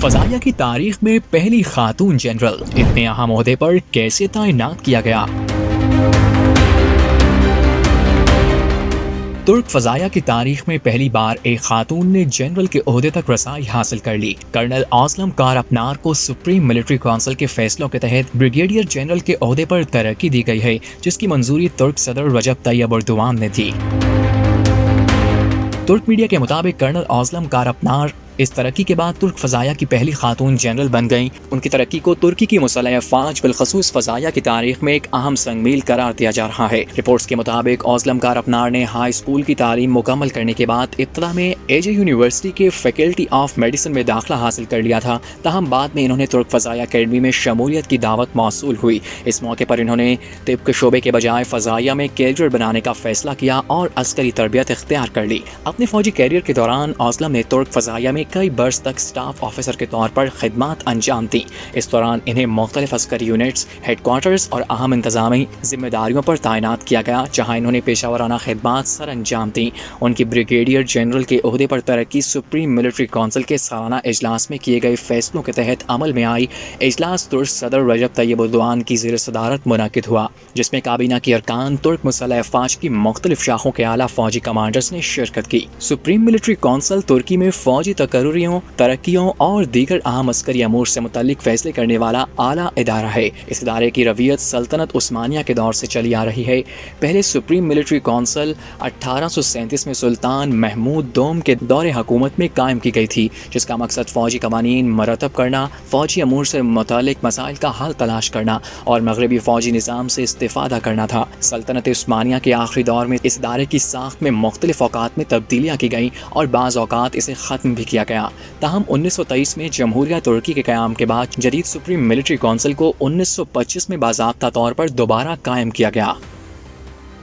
فضائیہ کی تاریخ میں پہلی خاتون جنرل اتنے اہم عہدے پر کیسے تعینات کیا گیا؟ ترک فضائیہ کی تاریخ میں پہلی بار ایک خاتون نے جنرل کے عہدے تک رسائی حاصل کر لی۔ کرنل اوزلم کارپنار کو سپریم ملٹری کونسل کے فیصلوں کے تحت بریگیڈیئر جنرل کے عہدے پر ترقی دی گئی ہے، جس کی منظوری ترک صدر رجب طیب اردوان نے دی۔ ترک میڈیا کے مطابق کرنل اوزلم کارپنار اس ترقی کے بعد ترک فضائیہ کی پہلی خاتون جنرل بن گئیں۔ ان کی ترقی کو ترکی کی مسلح افواج بالخصوص فضائیہ کی تاریخ میں ایک اہم سنگ میل قرار دیا جا رہا ہے۔ رپورٹس کے مطابق اوزلم کارپنار نے ہائی اسکول کی تعلیم مکمل کرنے کے بعد ابتدا میں ایجے یونیورسٹی کے فیکلٹی آف میڈیسن میں داخلہ حاصل کر لیا تھا، تاہم بعد میں انہوں نے ترک فضائیہ اکیڈمی میں شمولیت کی دعوت موصول ہوئی۔ اس موقع پر انہوں نے طب کے شعبے کے بجائے فضائیہ میں کیریئر بنانے کا فیصلہ کیا اور عسکری تربیت اختیار کر لی۔ اپنے فوجی کیریئر کے دوران اوزلم نے ترک فضائیہ میں کئی برس تک اسٹاف آفیسر کے طور پر خدمات انجام دیں۔ اس دوران انہیں مختلف عسکری یونٹس، ہیڈ کوارٹرز اور اہم انتظامی ذمہ داریوں پر تعینات کیا گیا، جہاں انہوں نے پیشہ ورانہ خدمات سر انجام دیں۔ ان کی بریگیڈیئر جنرل کے عہدے پر ترقی سپریم ملٹری کونسل کے سالانہ اجلاس میں کیے گئے فیصلوں کے تحت عمل میں آئی۔ اجلاس ترک صدر رجب طیب اردوان کی زیر صدارت منعقد ہوا، جس میں کابینہ کے ارکان، ترک مسلح افواج کی مختلف شاخوں کے اعلیٰ فوجی کمانڈرز نے شرکت کی۔ سپریم ملٹری کونسل ترکی میں فوجی تقرریوں، ترقیوں اور دیگر اہم عسکری امور سے متعلق فیصلے کرنے والا اعلیٰ ادارہ ہے۔ اس ادارے کی رویت سلطنت عثمانیہ کے دور سے چلی آ رہی ہے۔ پہلے سپریم ملٹری کونسل 1837 میں سلطان محمود دوم کے دور حکومت میں قائم کی گئی تھی، جس کا مقصد فوجی قوانین مرتب کرنا، فوجی امور سے متعلق مسائل کا حل تلاش کرنا اور مغربی فوجی نظام سے استفادہ کرنا تھا۔ سلطنت عثمانیہ کے آخری دور میں اس ادارے کی ساخت میں مختلف اوقات میں تبدیلیاں کی گئیں اور بعض اوقات اسے ختم بھی کیا گیا۔ تاہم 1923 میں جمہوریہ ترکی کے قیام کے بعد جدید سپریم ملٹری کونسل کو 1925 میں باضابطہ طور پر دوبارہ قائم کیا گیا۔